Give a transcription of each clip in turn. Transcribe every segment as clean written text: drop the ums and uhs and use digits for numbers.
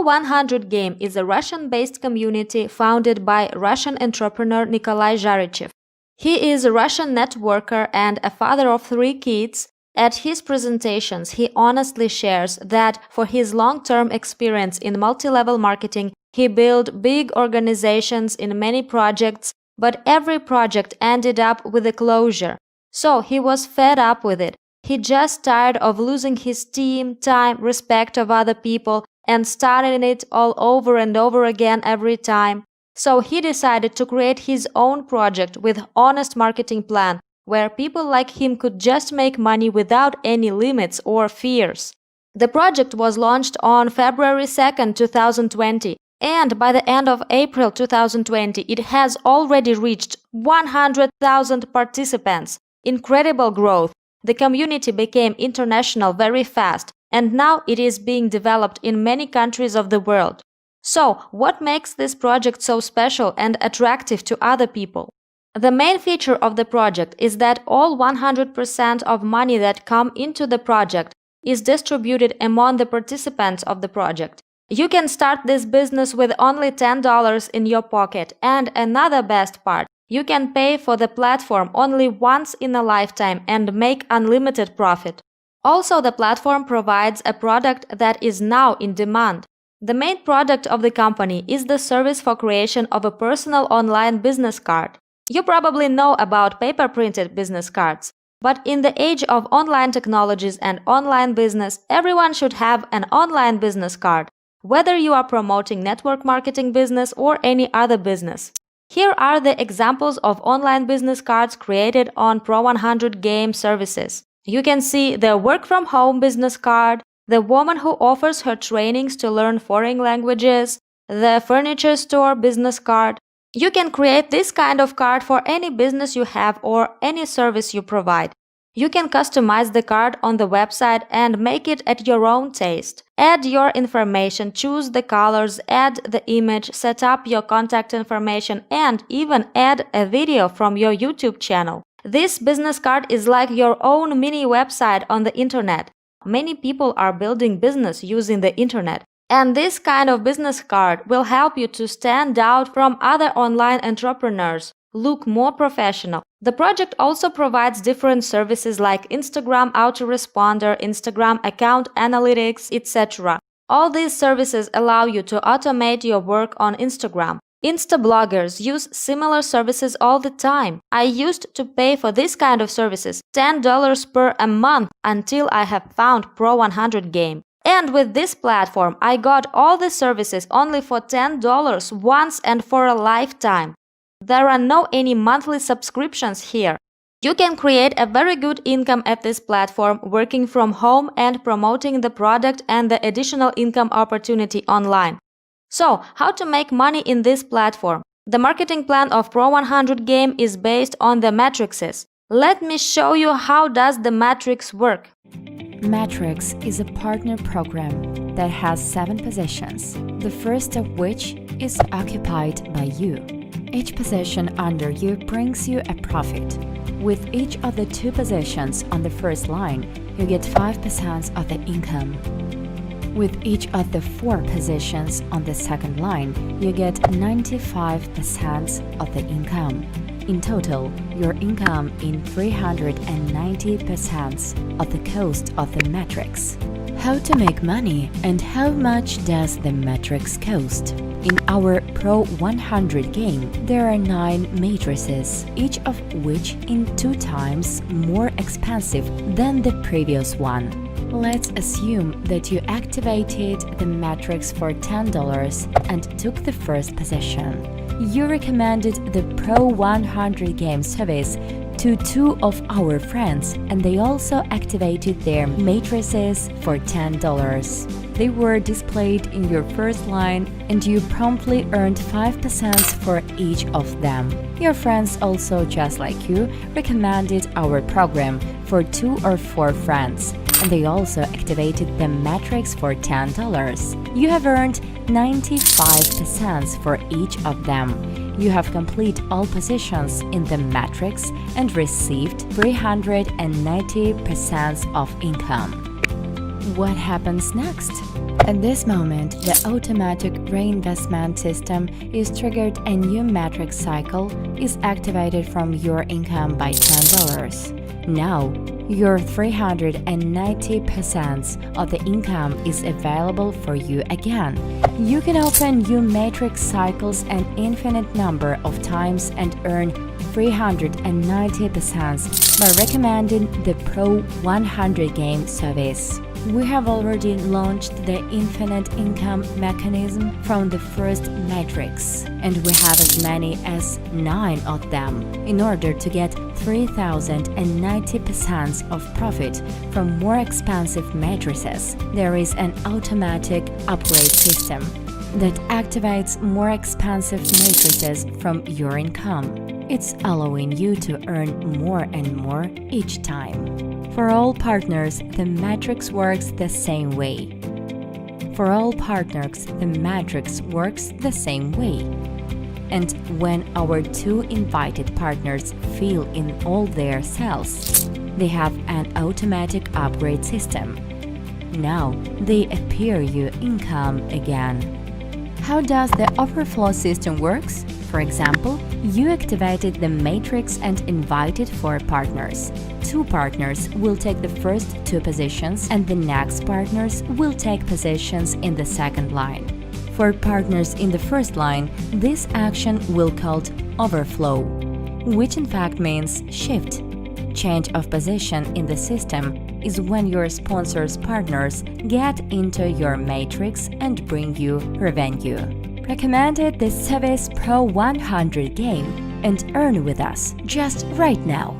Pro100 Game is a Russian-based community founded by Russian entrepreneur Nikolai Zharychev. He is a Russian networker and a father of 3 kids. At his presentations, he honestly shares that for his long-term experience in multi-level marketing, he built big organizations in many projects, but every project ended up with a closure. So he was fed up with it. He just tired of losing his team, time, respect of other people, and starting it all over and over again every time. So he decided to create his own project with honest marketing plan, where people like him could just make money without any limits or fears. The project was launched on February 2nd, 2020, and by the end of April 2020, it has already reached 100,000 participants. Incredible growth. The community became international very fast, and now it is being developed in many countries of the world. So, what makes this project so special and attractive to other people? The main feature of the project is that all 100% of money that come into the project is distributed among the participants of the project. You can start this business with only $10 in your pocket, and another best part, you can pay for the platform only once in a lifetime and make unlimited profit. Also, the platform provides a product that is now in demand. The main product of the company is the service for creation of a personal online business card. You probably know about paper-printed business cards, but in the age of online technologies and online business, everyone should have an online business card, whether you are promoting network marketing business or any other business. Here are the examples of online business cards created on Pro100 Game services. You can see the work-from-home business card, the woman who offers her trainings to learn foreign languages, the furniture store business card. You can create this kind of card for any business you have or any service you provide. You can customize the card on the website and make it at your own taste. Add your information, choose the colors, add the image, set up your contact information, and even add a video from your YouTube channel. This business card is like your own mini website on the internet. Many people are building business using the internet, and this kind of business card will help you to stand out from other online entrepreneurs, look more professional. The project also provides different services like Instagram autoresponder, Instagram account analytics, etc. All these services allow you to automate your work on Instagram. Instabloggers use similar services all the time. I used to pay for this kind of services $10 per a month until I have found Pro100 Game. And with this platform, I got all the services only for $10 once and for a lifetime. There are no any monthly subscriptions here. You can create a very good income at this platform working from home and promoting the product and the additional income opportunity online. So, how to make money in this platform? The marketing plan of Pro100 Game is based on the matrices. Let me show you how does the matrix work. Matrix is a partner program that has 7 positions, the first of which is occupied by you. Each position under you brings you a profit. With each of the 2 positions on the first line, you get 5% of the income. With each of the 4 positions on the second line, you get 95% of the income. In total, your income in 390% of the cost of the matrix. How to make money and how much does the matrix cost? In our Pro100 Game, there are 9 matrices, each of which in 2 times more expensive than the previous one. Let's assume that you activated the matrix for $10 and took the first position. You recommended the Pro100 Game service to 2 of our friends, and they also activated their matrices for $10. They were displayed in your first line, and you promptly earned 5% for each of them. Your friends also, just like you, recommended our program for 2 or 4 friends, and they also activated the matrix for $10. You have earned 95% for each of them. You have completed all positions in the matrix and received 390% of income. What happens next? At this moment, the automatic reinvestment system is triggered and new matrix cycle is activated from your income by $10. Now, your 390% of the income is available for you again. You can open new matrix cycles an infinite number of times and earn 390% by recommending the Pro 100 Game service. We have already launched the infinite income mechanism from the first matrix, and we have as many as 9 of them. In order to get 3,090% of profit from more expensive matrices, there is an automatic upgrade system that activates more expensive matrices from your income. It's allowing you to earn more and more each time. For all partners, the matrix works the same way. For all partners, the matrix works the same way. And when our 2 invited partners fill in all their cells, they have an automatic upgrade system. Now they appear you income again. How does the overflow system works? For example, you activated the matrix and invited 4 partners. 2 partners will take the first 2 positions and the next partners will take positions in the second line. For partners in the first line, this action will called overflow, which in fact means shift. Change of position in the system is when your sponsor's partners get into your matrix and bring you revenue. Recommended the Service Pro 100 game and earn with us just right now.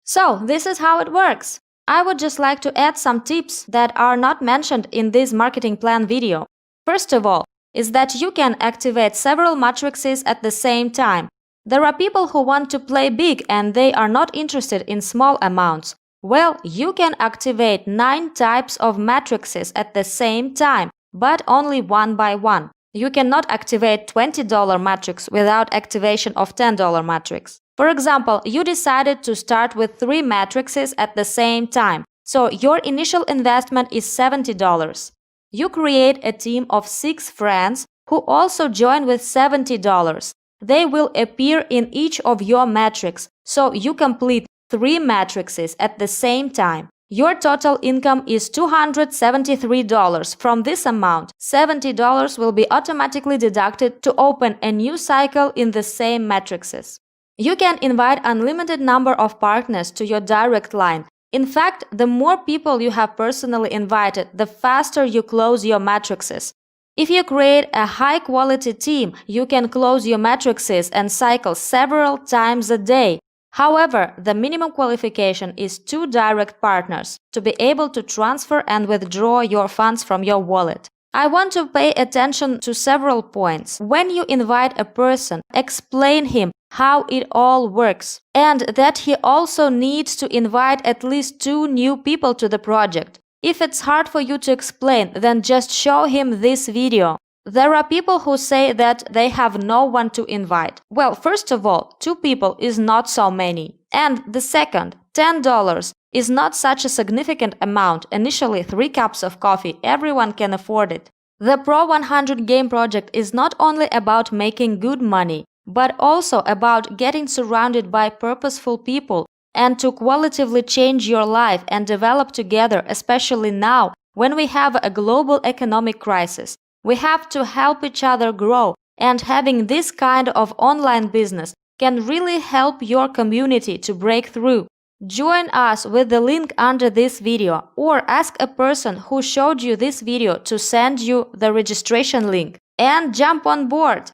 So, this is how it works. I would just like to add some tips that are not mentioned in this marketing plan video. First of all, is that you can activate several matrices at the same time. There are people who want to play big and they are not interested in small amounts. Well, you can activate 9 types of matrices at the same time, but only one by one. You cannot activate $20 matrix without activation of $10 matrix. For example, you decided to start with 3 matrices at the same time, so your initial investment is $70. You create a team of 6 friends who also join with $70. They will appear in each of your matrix, so you complete 3 matrices at the same time. Your total income is $273. From this amount, $70 will be automatically deducted to open a new cycle in the same matrices. You can invite unlimited number of partners to your direct line. In fact, the more people you have personally invited, the faster you close your matrices. If you create a high-quality team, you can close your matrices and cycles several times a day. However, the minimum qualification is 2 direct partners to be able to transfer and withdraw your funds from your wallet. I want to pay attention to several points. When you invite a person, explain him how it all works and that he also needs to invite at least 2 new people to the project. If it's hard for you to explain, then just show him this video. There are people who say that they have no one to invite. Well, first of all, 2 people is not so many. And the second, $10 is not such a significant amount. Initially, 3 cups of coffee, everyone can afford it. The Pro 100 Game project is not only about making good money, but also about getting surrounded by purposeful people and to qualitatively change your life and develop together, especially now when we have a global economic crisis. We have to help each other grow, and having this kind of online business can really help your community to break through. Join us with the link under this video or ask a person who showed you this video to send you the registration link and jump on board.